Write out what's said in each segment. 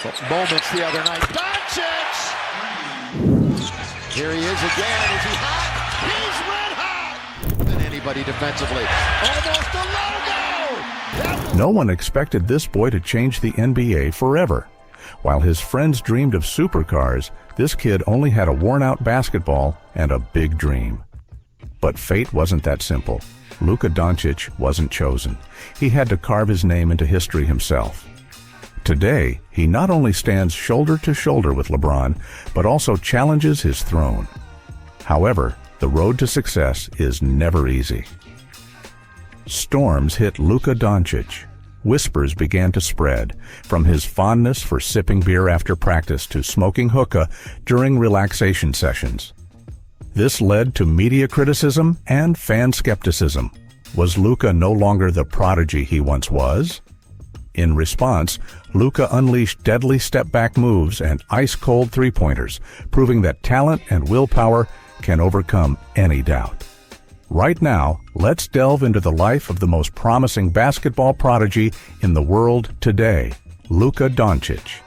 Moments the other night. Dončić! Here he is again. Is he hot? He's red hot! Than anybody defensively. Almost a logo! No one expected this boy to change the NBA forever. While his friends dreamed of supercars, this kid only had a worn-out basketball and a big dream. But fate wasn't that simple. Luka Dončić wasn't chosen. He had to carve his name into history himself. Today, he not only stands shoulder to shoulder with LeBron, but also challenges his throne. However, the road to success is never easy. Storms hit Luka Dončić. Whispers began to spread, from his fondness for sipping beer after practice to smoking hookah during relaxation sessions. This led to media criticism and fan skepticism. Was Luka no longer the prodigy he once was? In response, Luka unleashed deadly step-back moves and ice-cold three-pointers, proving that talent and willpower can overcome any doubt. Right now, let's delve into the life of the most promising basketball prodigy in the world today, Luka Dončić.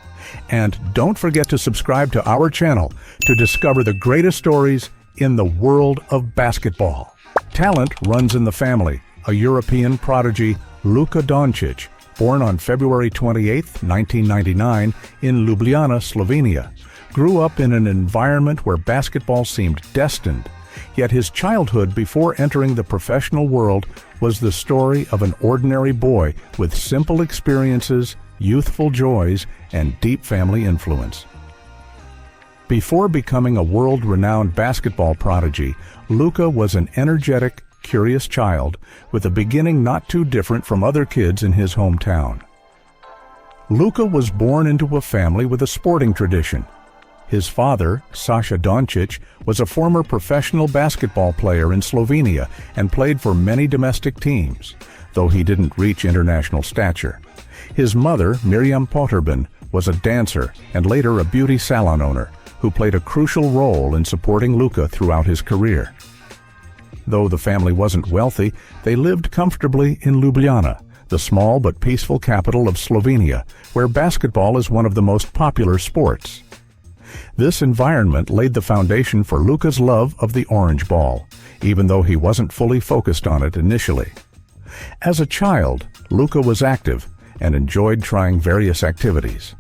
And don't forget to subscribe to our channel to discover the greatest stories in the world of basketball. Talent runs in the family. A European prodigy, Luka Dončić, born on February 28, 1999, in Ljubljana, Slovenia, grew up in an environment where basketball seemed destined. Yet his childhood before entering the professional world was the story of an ordinary boy with simple experiences, youthful joys, and deep family influence. Before becoming a world-renowned basketball prodigy, Luka was an energetic, curious child with a beginning not too different from other kids in his hometown. Luka was born into a family with a sporting tradition. His father, Saša Dončić, was a former professional basketball player in Slovenia and played for many domestic teams, though he didn't reach international stature. His mother, Miriam Potterbin, was a dancer and later a beauty salon owner, who played a crucial role in supporting Luka throughout his career. Though the family wasn't wealthy, they lived comfortably in Ljubljana, the small but peaceful capital of Slovenia, where basketball is one of the most popular sports. This environment laid the foundation for Luka's love of the orange ball, even though he wasn't fully focused on it initially. As a child, Luka was active and enjoyed trying various activities.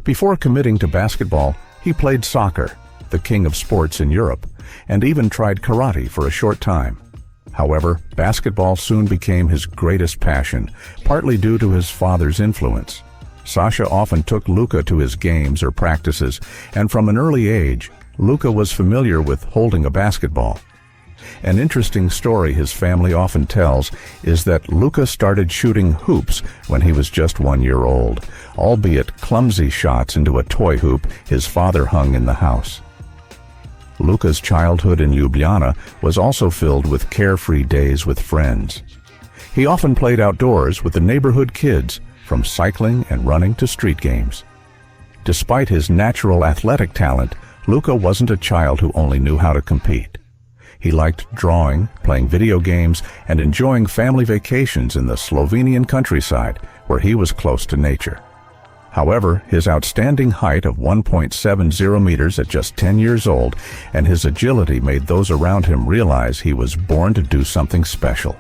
Before committing to basketball, he played soccer, the king of sports in Europe, and even tried karate for a short time. However, basketball soon became his greatest passion, partly due to his father's influence. Saša often took Luka to his games or practices, and from an early age, Luka was familiar with holding a basketball. An interesting story his family often tells is that Luka started shooting hoops when he was just 1 year old, albeit clumsy shots into a toy hoop his father hung in the house. Luka's childhood in Ljubljana was also filled with carefree days with friends. He often played outdoors with the neighborhood kids, from cycling and running to street games. Despite his natural athletic talent, Luka wasn't a child who only knew how to compete. He liked drawing, playing video games, and enjoying family vacations in the Slovenian countryside, where he was close to nature. However, his outstanding height of 1.70 meters at just 10 years old and his agility made those around him realize he was born to do something special.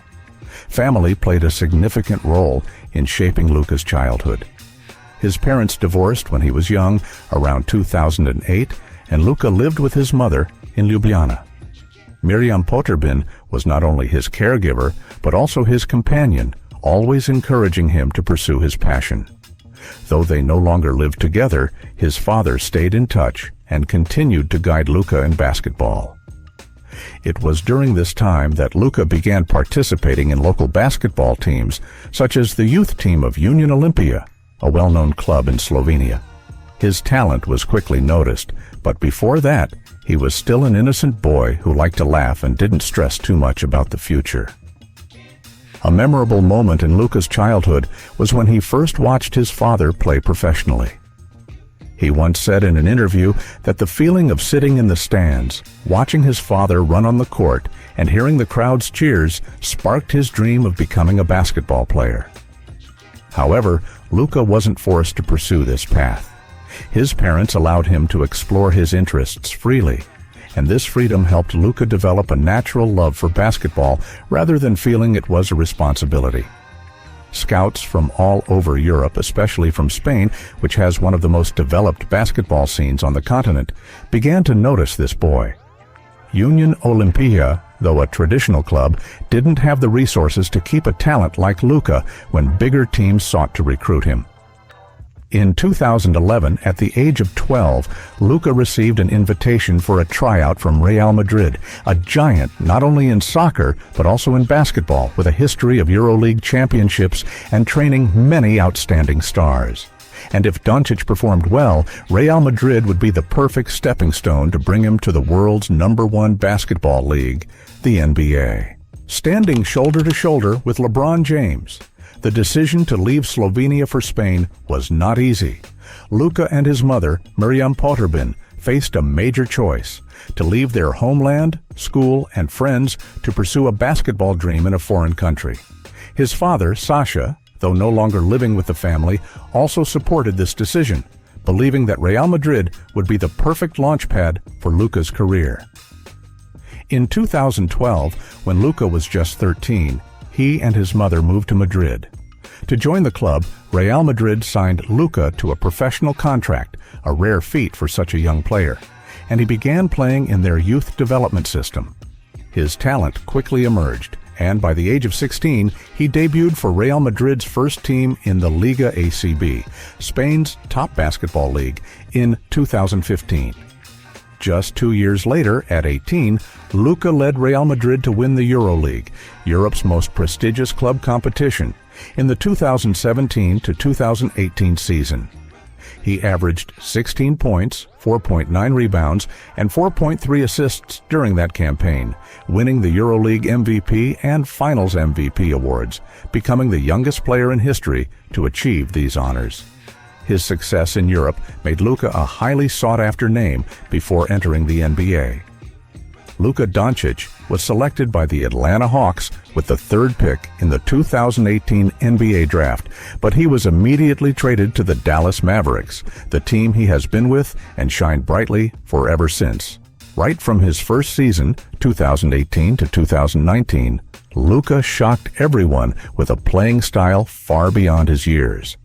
Family played a significant role in shaping Luka's childhood. His parents divorced when he was young, around 2008, and Luka lived with his mother in Ljubljana. Miriam Potterbin was not only his caregiver, but also his companion, always encouraging him to pursue his passion. Though they no longer lived together, his father stayed in touch and continued to guide Luka in basketball. It was during this time that Luka began participating in local basketball teams, such as the youth team of Union Olimpija, a well-known club in Slovenia. His talent was quickly noticed, but before that, he was still an innocent boy who liked to laugh and didn't stress too much about the future. A memorable moment in Luka's childhood was when he first watched his father play professionally. He once said in an interview that the feeling of sitting in the stands, watching his father run on the court, and hearing the crowd's cheers sparked his dream of becoming a basketball player. However, Luka wasn't forced to pursue this path. His parents allowed him to explore his interests freely, and this freedom helped Luka develop a natural love for basketball rather than feeling it was a responsibility. Scouts from all over Europe, especially from Spain, which has one of the most developed basketball scenes on the continent, began to notice this boy. Union Olimpia, though a traditional club, didn't have the resources to keep a talent like Luka when bigger teams sought to recruit him. In 2011, at the age of 12, Luka received an invitation for a tryout from Real Madrid, a giant not only in soccer but also in basketball, with a history of EuroLeague championships and training many outstanding stars. And if Dončić performed well, Real Madrid would be the perfect stepping stone to bring him to the world's #1 basketball league, the NBA. Standing shoulder to shoulder with LeBron James, the decision to leave Slovenia for Spain was not easy. Luka and his mother, Miriam Potterbin, faced a major choice: to leave their homeland, school, and friends to pursue a basketball dream in a foreign country. His father, Sasha, though no longer living with the family, also supported this decision, believing that Real Madrid would be the perfect launchpad for Luka's career. In 2012, when Luka was just 13, he and his mother moved to Madrid. To join the club, Real Madrid signed Luka to a professional contract, a rare feat for such a young player, and he began playing in their youth development system. His talent quickly emerged, and by the age of 16, he debuted for Real Madrid's first team in the Liga ACB, Spain's top basketball league, in 2015. Just 2 years later, at 18, Luka led Real Madrid to win the EuroLeague, Europe's most prestigious club competition, in the 2017 to 2018 season. He averaged 16 points, 4.9 rebounds, and 4.3 assists during that campaign, winning the EuroLeague MVP and Finals MVP awards, becoming the youngest player in history to achieve these honors. His success in Europe made Luka a highly sought-after name before entering the NBA. Luka Dončić was selected by the Atlanta Hawks with the 3rd pick in the 2018 NBA draft, but he was immediately traded to the Dallas Mavericks, the team he has been with and shined brightly for ever since. Right from his first season, 2018 to 2019, Luka shocked everyone with a playing style far beyond his years.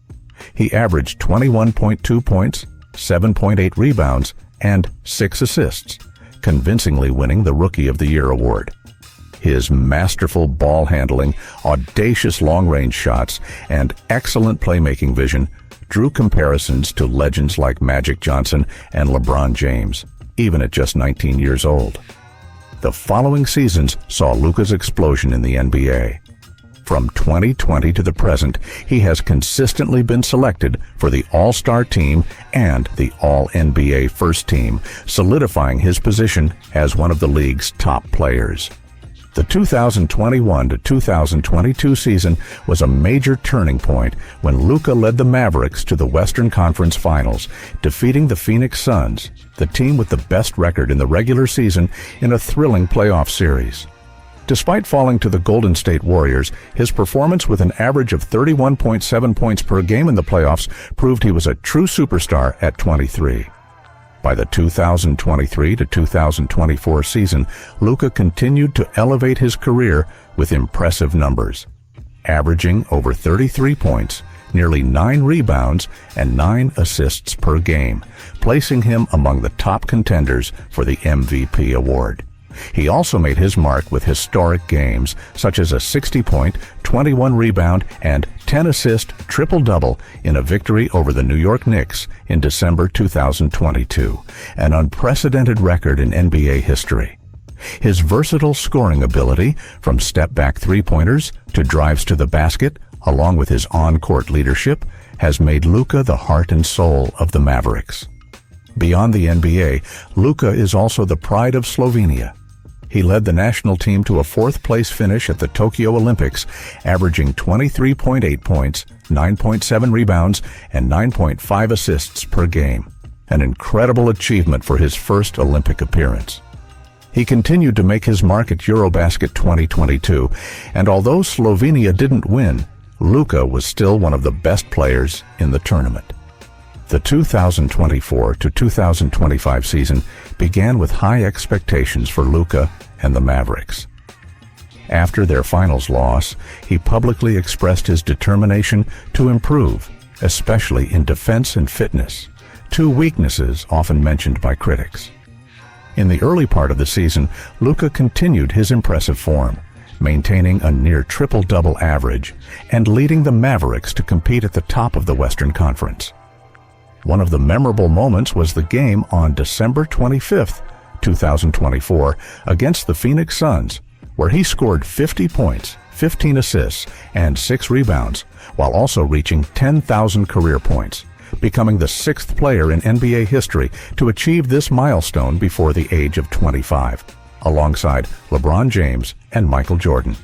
He averaged 21.2 points, 7.8 rebounds, and 6 assists, convincingly winning the Rookie of the Year award. His masterful ball handling, audacious long-range shots, and excellent playmaking vision drew comparisons to legends like Magic Johnson and LeBron James, even at just 19 years old. The following seasons saw Luka's explosion in the NBA. From 2020 to the present, he has consistently been selected for the All-Star team and the All-NBA first team, solidifying his position as one of the league's top players. The 2021 to 2022 season was a major turning point when Luka led the Mavericks to the Western Conference Finals, defeating the Phoenix Suns, the team with the best record in the regular season, in a thrilling playoff series. Despite falling to the Golden State Warriors, his performance with an average of 31.7 points per game in the playoffs proved he was a true superstar at 23. By the 2023 to 2024 season, Luka continued to elevate his career with impressive numbers, averaging over 33 points, nearly 9 rebounds, and 9 assists per game, placing him among the top contenders for the MVP award. He also made his mark with historic games, such as a 60-point, 21-rebound, and 10-assist triple-double in a victory over the New York Knicks in December 2022, an unprecedented record in NBA history. His versatile scoring ability, from step-back three-pointers to drives to the basket, along with his on-court leadership, has made Luka the heart and soul of the Mavericks. Beyond the NBA, Luka is also the pride of Slovenia. He led the national team to a 4th-place finish at the Tokyo Olympics, averaging 23.8 points, 9.7 rebounds, and 9.5 assists per game, an incredible achievement for his first Olympic appearance. He continued to make his mark at Eurobasket 2022, and although Slovenia didn't win, Luka was still one of the best players in the tournament. The 2024 to 2025 season began with high expectations for Luka and the Mavericks. After their finals loss, he publicly expressed his determination to improve, especially in defense and fitness, two weaknesses often mentioned by critics. In the early part of the season, Luka continued his impressive form, maintaining a near triple-double average and leading the Mavericks to compete at the top of the Western Conference. One of the memorable moments was the game on December 25, 2024, against the Phoenix Suns, where he scored 50 points, 15 assists, and 6 rebounds, while also reaching 10,000 career points, becoming the 6th player in NBA history to achieve this milestone before the age of 25, alongside LeBron James and Michael Jordan.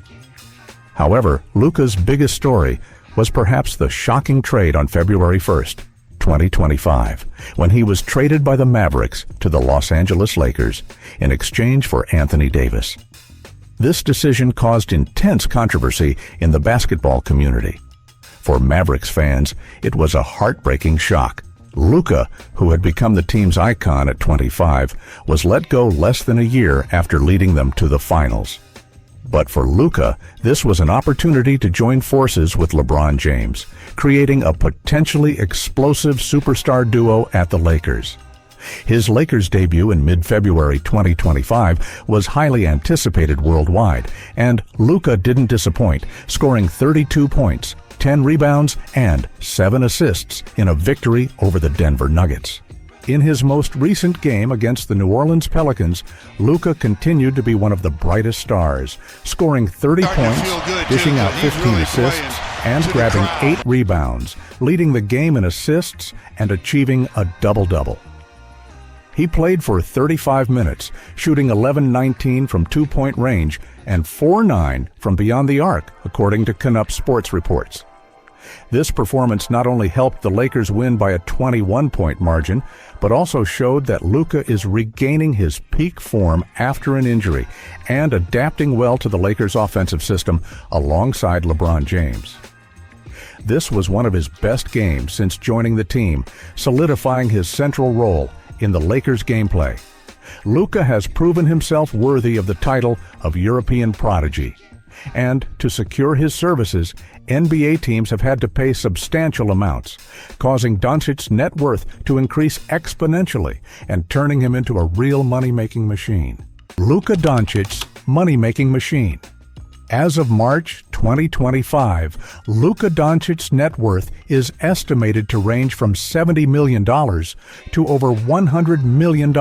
However, Luka's biggest story was perhaps the shocking trade on February 1st, 2025, when he was traded by the Mavericks to the Los Angeles Lakers in exchange for Anthony Davis. This decision caused intense controversy in the basketball community. For Mavericks fans, it was a heartbreaking shock. Luka, who had become the team's icon at 25, was let go less than a year after leading them to the finals. But for Luka, this was an opportunity to join forces with LeBron James, creating a potentially explosive superstar duo at the Lakers. His Lakers debut in mid-February 2025 was highly anticipated worldwide, and Luka didn't disappoint, scoring 32 points, 10 rebounds, and 7 assists in a victory over the Denver Nuggets. In his most recent game against the New Orleans Pelicans, Luka continued to be one of the brightest stars, scoring 30 points, dishing out 15 assists, and grabbing 8 rebounds, leading the game in assists and achieving a double-double. He played for 35 minutes, shooting 11-19 from two-point range and 4-9 from beyond the arc, according to Canup Sports reports. This performance not only helped the Lakers win by a 21-point margin, but also showed that Luka is regaining his peak form after an injury and adapting well to the Lakers' offensive system alongside LeBron James. This was one of his best games since joining the team, solidifying his central role in the Lakers' gameplay. Luka has proven himself worthy of the title of European prodigy. And to secure his services, NBA teams have had to pay substantial amounts, causing Dončić's net worth to increase exponentially and turning him into a real money-making machine. Luka Dončić's money-making machine. As of March 2025, Luka Dončić's net worth is estimated to range from $70 million to over $100 million,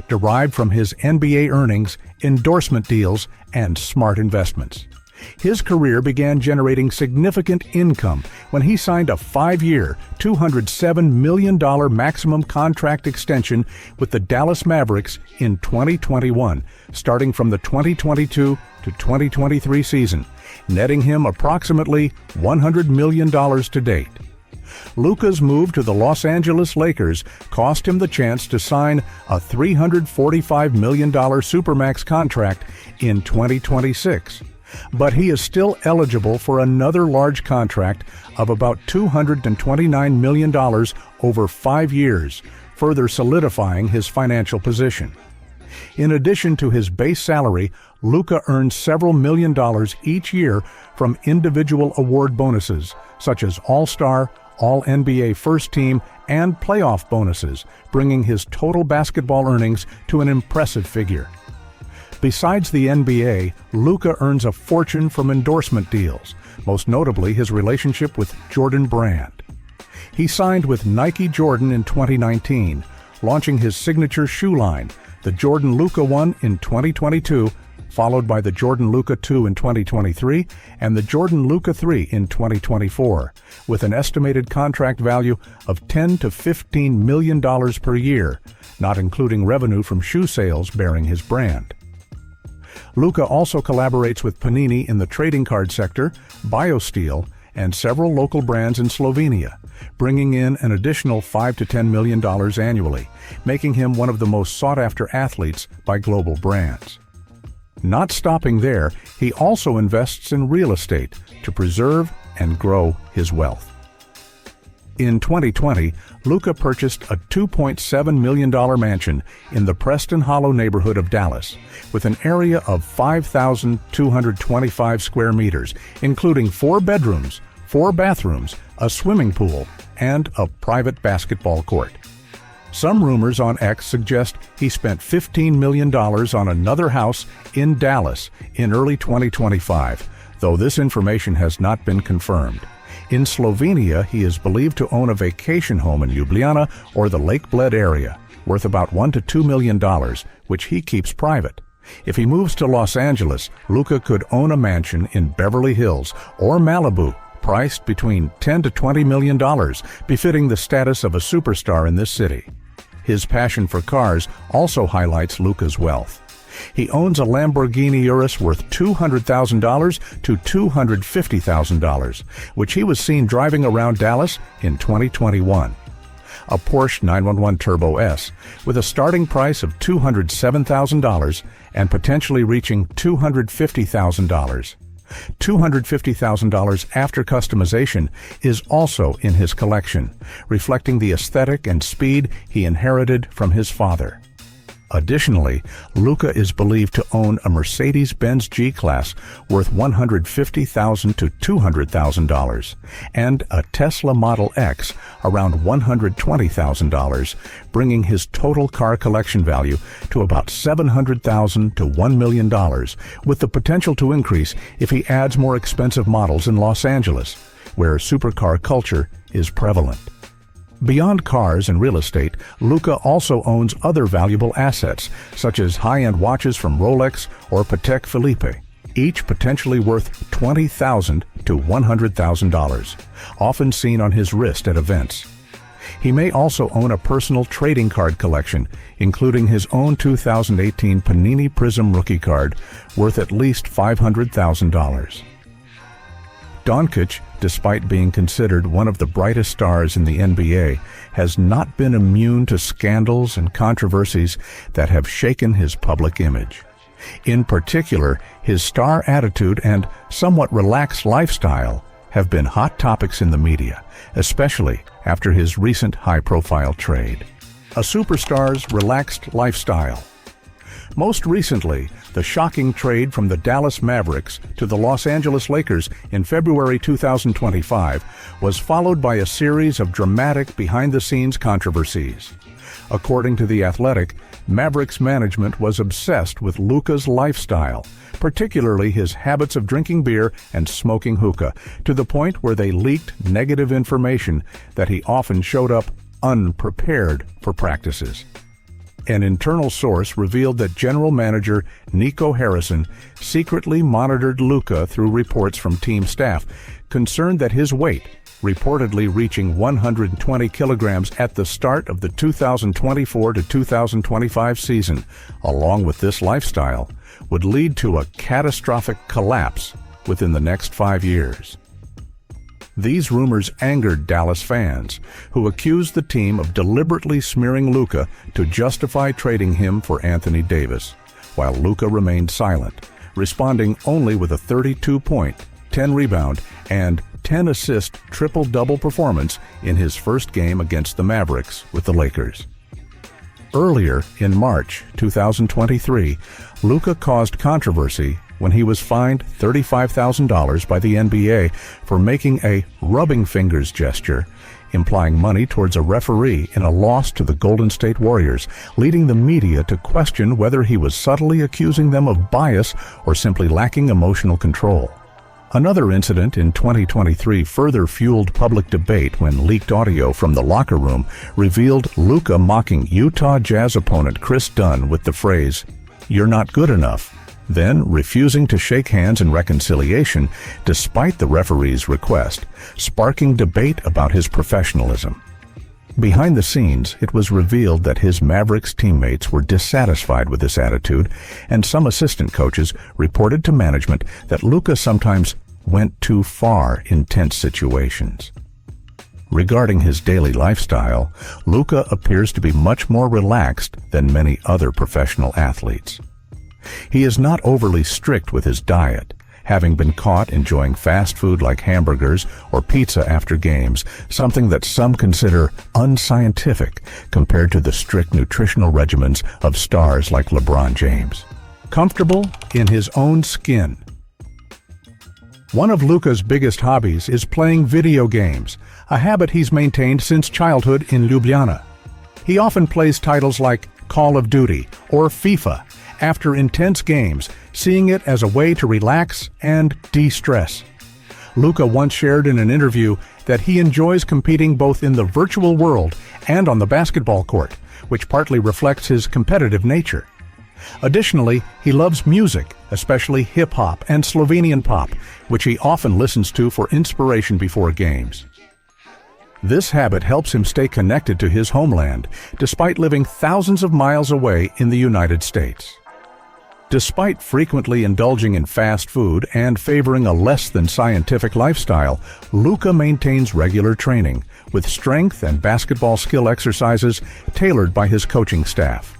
derived from his NBA earnings, endorsement deals, and smart investments. His career began generating significant income when he signed a 5-year, $207 million maximum contract extension with the Dallas Mavericks in 2021, starting from the 2022 to 2023 season, netting him approximately $100 million to date. Luka's move to the Los Angeles Lakers cost him the chance to sign a $345 million Supermax contract in 2026. But he is still eligible for another large contract of about $229 million over 5 years, further solidifying his financial position. In addition to his base salary, Luka earns several million dollars each year from individual award bonuses, such as All-Star, All-NBA First Team, and playoff bonuses, bringing his total basketball earnings to an impressive figure. Besides the NBA, Luka earns a fortune from endorsement deals, most notably his relationship with Jordan Brand. He signed with Nike Jordan in 2019, launching his signature shoe line, the Jordan Luka 1 in 2022, followed by the Jordan Luka 2 in 2023 and the Jordan Luka 3 in 2024, with an estimated contract value of $10 to $15 million per year, not including revenue from shoe sales bearing his brand. Luka also collaborates with Panini in the trading card sector, BioSteel, and several local brands in Slovenia, bringing in an additional $5 to $10 million annually, making him one of the most sought-after athletes by global brands. Not stopping there, he also invests in real estate to preserve and grow his wealth. In 2020, Luka purchased a $2.7 million mansion in the Preston Hollow neighborhood of Dallas, with an area of 5,225 square meters, including 4 bedrooms, 4 bathrooms, a swimming pool, and a private basketball court. Some rumors on X suggest he spent $15 million on another house in Dallas in early 2025, though this information has not been confirmed. In Slovenia, he is believed to own a vacation home in Ljubljana or the Lake Bled area, worth about $1 to $2 million, which he keeps private. If he moves to Los Angeles, Luka could own a mansion in Beverly Hills or Malibu, priced between $10 to $20 million, befitting the status of a superstar in this city. His passion for cars also highlights Luka's wealth. He owns a Lamborghini Urus worth $200,000 to $250,000, which he was seen driving around Dallas in 2021. A Porsche 911 Turbo S with a starting price of $207,000 and potentially reaching $250,000. $250,000 after customization is also in his collection, reflecting the aesthetic and speed he inherited from his father. Additionally, Luka is believed to own a Mercedes-Benz G-Class worth $150,000 to $200,000 and a Tesla Model X around $120,000, bringing his total car collection value to about $700,000 to $1 million, with the potential to increase if he adds more expensive models in Los Angeles, where supercar culture is prevalent. Beyond cars and real estate, Luka also owns other valuable assets, such as high-end watches from Rolex or Patek Philippe, each potentially worth $20,000 to $100,000, often seen on his wrist at events. He may also own a personal trading card collection, including his own 2018 Panini Prism rookie card, worth at least $500,000. Dončić, despite being considered one of the brightest stars in the NBA, has not been immune to scandals and controversies that have shaken his public image. In particular, his star attitude and somewhat relaxed lifestyle have been hot topics in the media, especially after his recent high-profile trade. A superstar's relaxed lifestyle. Most recently, the shocking trade from the Dallas Mavericks to the Los Angeles Lakers in February 2025 was followed by a series of dramatic behind-the-scenes controversies. According to The Athletic, Mavericks management was obsessed with Luka's lifestyle, particularly his habits of drinking beer and smoking hookah, to the point where they leaked negative information that he often showed up unprepared for practices. An internal source revealed that general manager Nico Harrison secretly monitored Luka through reports from team staff, concerned that his weight, reportedly reaching 120 kilograms at the start of the 2024 to 2025 season, along with this lifestyle, would lead to a catastrophic collapse within the next 5 years. These rumors angered Dallas fans, who accused the team of deliberately smearing Luka to justify trading him for Anthony Davis, while Luka remained silent, responding only with a 32-point, 10-rebound, and 10-assist triple-double performance in his first game against the Mavericks with the Lakers. Earlier, in March 2023, Luka caused controversy when he was fined $35,000 by the NBA for making a rubbing fingers gesture, implying money towards a referee in a loss to the Golden State Warriors, leading the media to question whether he was subtly accusing them of bias or simply lacking emotional control. Another incident in 2023 further fueled public debate when leaked audio from the locker room revealed Luka mocking Utah Jazz opponent Chris Dunn with the phrase, "You're not good enough," then refusing to shake hands in reconciliation despite the referee's request, sparking debate about his professionalism. Behind the scenes, it was revealed that his Mavericks teammates were dissatisfied with this attitude, and some assistant coaches reported to management that Luka sometimes went too far in tense situations. Regarding his daily lifestyle, Luka appears to be much more relaxed than many other professional athletes. He is not overly strict with his diet, having been caught enjoying fast food like hamburgers or pizza after games, something that some consider unscientific compared to the strict nutritional regimens of stars like LeBron James. Comfortable in his own skin. One of Luka's biggest hobbies is playing video games, a habit he's maintained since childhood in Ljubljana. He often plays titles like Call of Duty or FIFA after intense games, seeing it as a way to relax and de-stress. Luka once shared in an interview that he enjoys competing both in the virtual world and on the basketball court, which partly reflects his competitive nature. Additionally, he loves music, especially hip-hop and Slovenian pop, which he often listens to for inspiration before games. This habit helps him stay connected to his homeland, despite living thousands of miles away in the United States. Despite frequently indulging in fast food and favoring a less than scientific lifestyle, Luka maintains regular training, with strength and basketball skill exercises tailored by his coaching staff.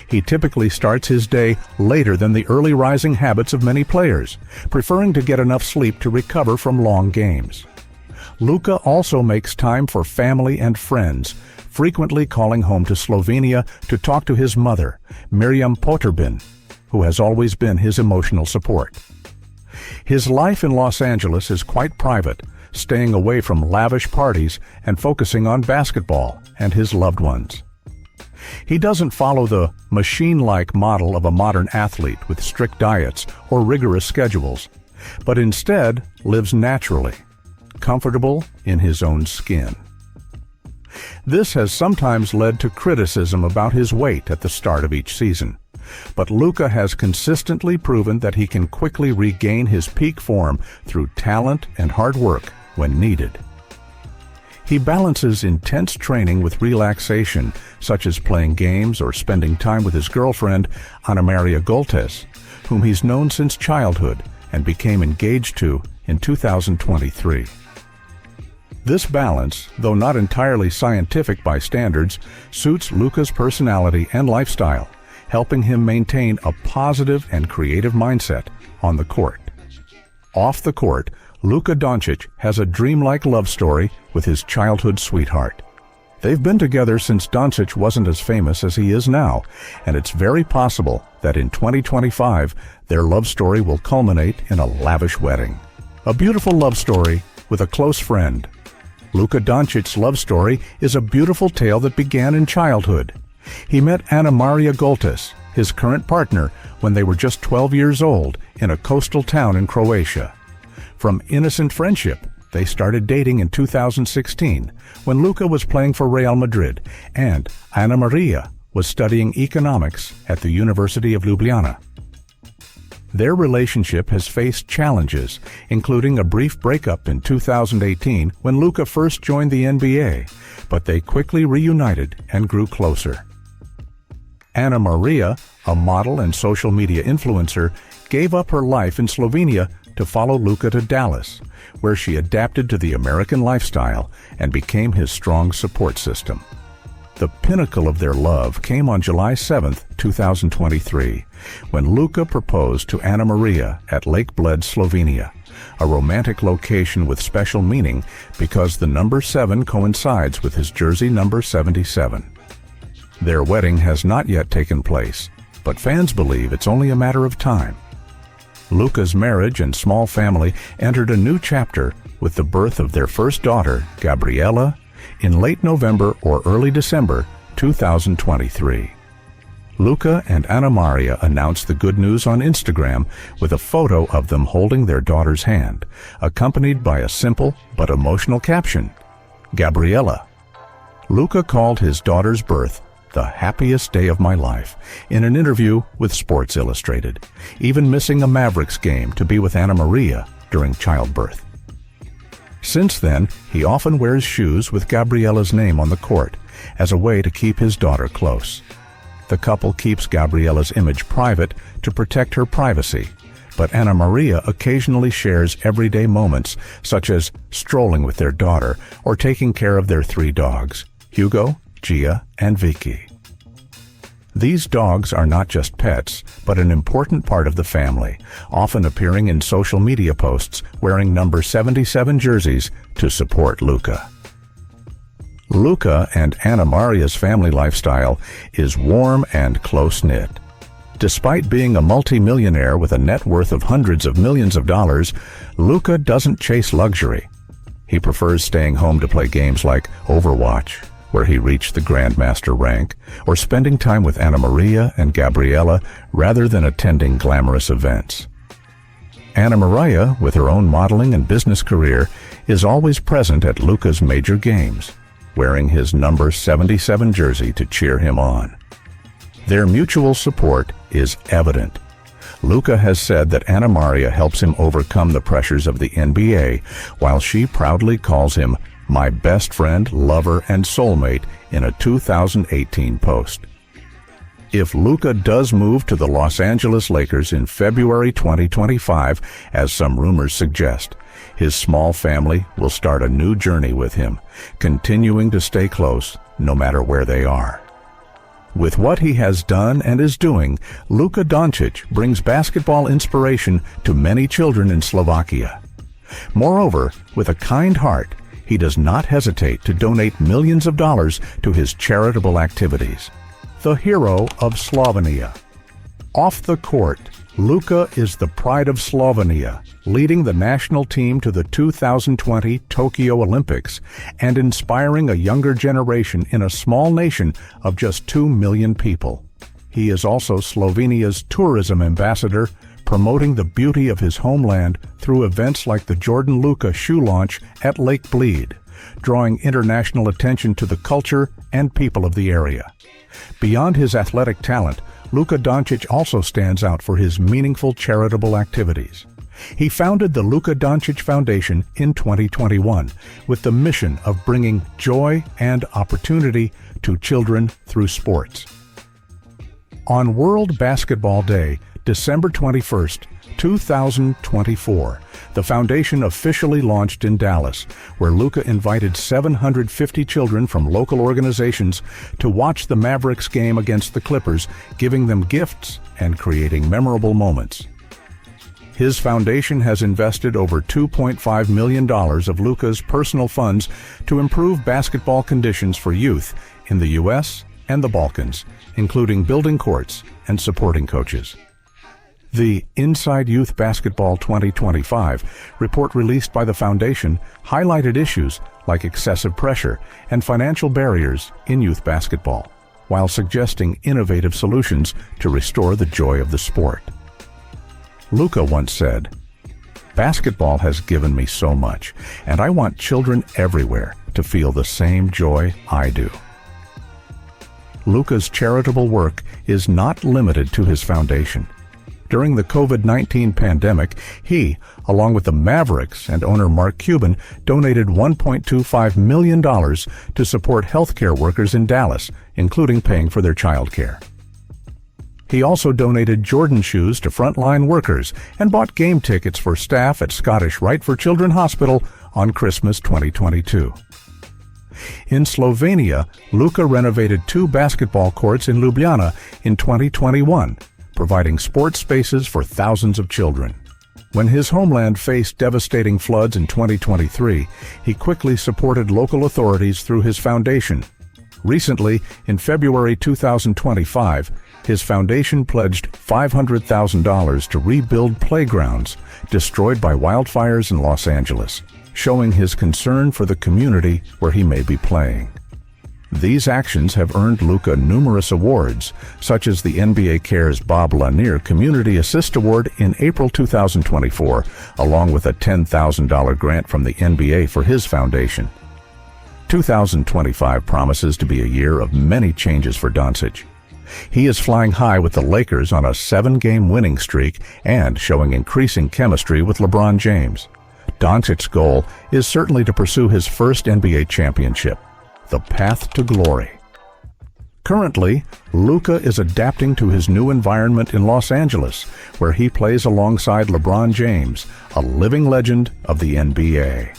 He typically starts his day later than the early rising habits of many players, preferring to get enough sleep to recover from long games. Luka also makes time for family and friends, frequently calling home to Slovenia to talk to his mother, Miriam Poterbin, who has always been his emotional support. His life in Los Angeles is quite private, staying away from lavish parties and focusing on basketball and his loved ones. He doesn't follow the machine-like model of a modern athlete with strict diets or rigorous schedules, but instead lives naturally, comfortable in his own skin. This has sometimes led to criticism about his weight at the start of each season, but Luka has consistently proven that he can quickly regain his peak form through talent and hard work when needed. He balances intense training with relaxation, such as playing games or spending time with his girlfriend, Ana Maria Goltes, whom he's known since childhood and became engaged to in 2023. This balance, though not entirely scientific by standards, suits Luka's personality and lifestyle, helping him maintain a positive and creative mindset on the court. Off the court, Luka Dončić has a dreamlike love story with his childhood sweetheart. They've been together since Dončić wasn't as famous as he is now, and it's very possible that in 2025 their love story will culminate in a lavish wedding. A beautiful love story with a close friend. Luka Dončić's love story is a beautiful tale that began in childhood. He met Ana Maria Goltes, his current partner, when they were just 12 years old in a coastal town in Croatia. From innocent friendship, they started dating in 2016 when Luka was playing for Real Madrid and Ana Maria was studying economics at the University of Ljubljana. Their relationship has faced challenges, including a brief breakup in 2018 when Luka first joined the NBA, but they quickly reunited and grew closer. Ana Maria, a model and social media influencer, gave up her life in Slovenia to follow Luka to Dallas, where she adapted to the American lifestyle and became his strong support system. The pinnacle of their love came on July 7, 2023, when Luka proposed to Ana Maria at Lake Bled, Slovenia, a romantic location with special meaning because the number 7 coincides with his jersey number 77. Their wedding has not yet taken place, but fans believe it's only a matter of time. Luka's marriage and small family entered a new chapter with the birth of their first daughter, Gabriela, in late November or early December 2023. Luka and Ana Maria announced the good news on Instagram with a photo of them holding their daughter's hand, accompanied by a simple but emotional caption, Gabriela. Luka called his daughter's birth the happiest day of my life in an interview with Sports Illustrated, even missing a Mavericks game to be with Ana Maria during childbirth. Since then, he often wears shoes with Gabriela's name on the court as a way to keep his daughter close. The couple keeps Gabriela's image private to protect her privacy, but Ana Maria occasionally shares everyday moments such as strolling with their daughter or taking care of their 3 dogs, Hugo, Gia, and Vicky. These dogs are not just pets, but an important part of the family, often appearing in social media posts wearing number 77 jerseys to support Luka. Luka and Anna Maria's family lifestyle is warm and close-knit. Despite being a multi-millionaire with a net worth of hundreds of millions of dollars, Luka doesn't chase luxury. He prefers staying home to play games like Overwatch, where he reached the Grandmaster rank, or spending time with Anna Maria and Gabriella rather than attending glamorous events. Anna Maria, with her own modeling and business career, is always present at Luka's major games, wearing his number 77 jersey to cheer him on. Their mutual support is evident. Luka has said that Anna Maria helps him overcome the pressures of the NBA, while she proudly calls him "my best friend, lover, and soulmate" in a 2018 post. If Luka does move to the Los Angeles Lakers in February 2025, as some rumors suggest, his small family will start a new journey with him, continuing to stay close no matter where they are. With what he has done and is doing, Luka Dončić brings basketball inspiration to many children in Slovakia. Moreover, with a kind heart, he does not hesitate to donate millions of dollars to his charitable activities. The hero of Slovenia. Off the court, Luka is the pride of Slovenia, leading the national team to the 2020 Tokyo Olympics and inspiring a younger generation in a small nation of just 2 million people. He is also Slovenia's tourism ambassador, promoting the beauty of his homeland through events like the Jordan Luka shoe launch at Lake Bleed, drawing international attention to the culture and people of the area. Beyond his athletic talent, Luka Dončić also stands out for his meaningful charitable activities. He founded the Luka Dončić Foundation in 2021 with the mission of bringing joy and opportunity to children through sports. On World Basketball Day, December 21st, 2024, the foundation officially launched in Dallas, where Luka invited 750 children from local organizations to watch the Mavericks game against the Clippers, giving them gifts and creating memorable moments. His foundation has invested over $2.5 million of Luka's personal funds to improve basketball conditions for youth in the U.S. and the Balkans, including building courts and supporting coaches. The Inside Youth Basketball 2025 report released by the foundation highlighted issues like excessive pressure and financial barriers in youth basketball, while suggesting innovative solutions to restore the joy of the sport. Luka once said, "Basketball has given me so much, and I want children everywhere to feel the same joy I do." Luka's charitable work is not limited to his foundation. During the COVID-19 pandemic, he, along with the Mavericks and owner Mark Cuban, donated $1.25 million to support healthcare workers in Dallas, including paying for their childcare. He also donated Jordan shoes to frontline workers and bought game tickets for staff at Scottish Rite for Children Hospital on Christmas 2022. In Slovenia, Luka renovated 2 basketball courts in Ljubljana in 2021, providing sports spaces for thousands of children. When his homeland faced devastating floods in 2023, he quickly supported local authorities through his foundation. Recently, in February 2025, his foundation pledged $500,000 to rebuild playgrounds destroyed by wildfires in Los Angeles, showing his concern for the community where he may be playing. These actions have earned Luka numerous awards, such as the NBA Cares Bob Lanier Community Assist Award in April 2024, along with a $10,000 grant from the NBA for his foundation. 2025 promises to be a year of many changes for Dončić. He is flying high with the Lakers on a 7-game winning streak and showing increasing chemistry with LeBron James. Dončić's goal is certainly to pursue his first NBA championship, the path to glory. Currently, Luka is adapting to his new environment in Los Angeles, where he plays alongside LeBron James, a living legend of the NBA.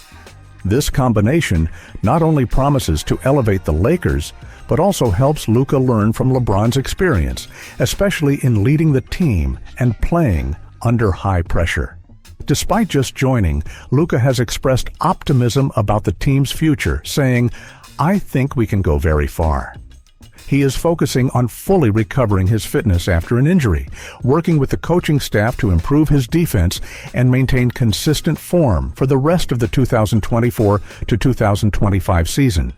This combination not only promises to elevate the Lakers, but also helps Luka learn from LeBron's experience, especially in leading the team and playing under high pressure. Despite just joining, Luka has expressed optimism about the team's future, saying, "I think we can go very far." He is focusing on fully recovering his fitness after an injury, working with the coaching staff to improve his defense and maintain consistent form for the rest of the 2024 to 2025 season.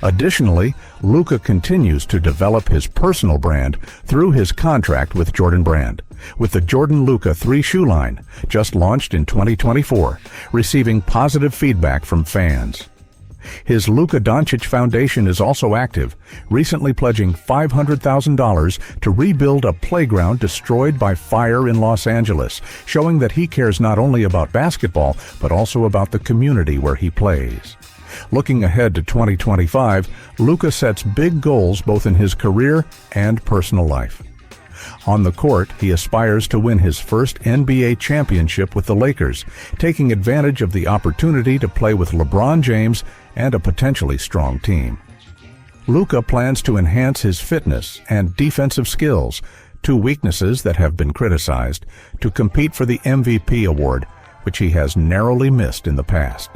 Additionally, Luka continues to develop his personal brand through his contract with Jordan Brand, with the Jordan Luka 3 shoe line, just launched in 2024, receiving positive feedback from fans. His Luka Dončić Foundation is also active, recently pledging $500,000 to rebuild a playground destroyed by fire in Los Angeles, showing that he cares not only about basketball, but also about the community where he plays. Looking ahead to 2025, Luka sets big goals both in his career and personal life. On the court, he aspires to win his first NBA championship with the Lakers, taking advantage of the opportunity to play with LeBron James and a potentially strong team. Luka plans to enhance his fitness and defensive skills, two weaknesses that have been criticized, to compete for the MVP award, which he has narrowly missed in the past.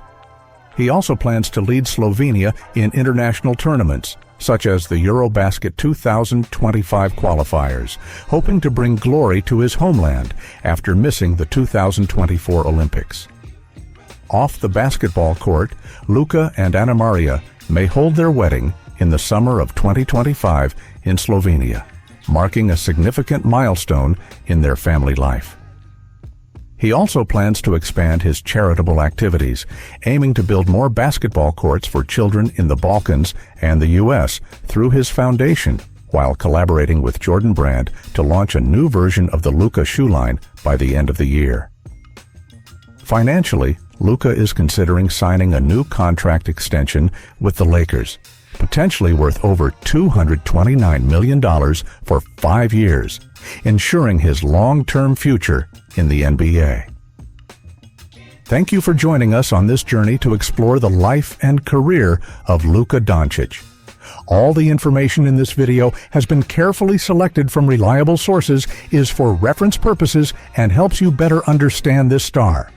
He also plans to lead Slovenia in international tournaments, such as the Eurobasket 2025 qualifiers, hoping to bring glory to his homeland after missing the 2024 Olympics. Off the basketball court, Luka and Anna Maria may hold their wedding in the summer of 2025 in Slovenia, marking a significant milestone in their family life. He also plans to expand his charitable activities, aiming to build more basketball courts for children in the Balkans and the U.S. through his foundation, while collaborating with Jordan Brand to launch a new version of the Luka shoe line by the end of the year. Financially, Luka is considering signing a new contract extension with the Lakers, potentially worth over $229 million for 5 years, ensuring his long-term future in the NBA. Thank you for joining us on this journey to explore the life and career of Luka Dončić. All the information in this video has been carefully selected from reliable sources, is for reference purposes, and helps you better understand this star.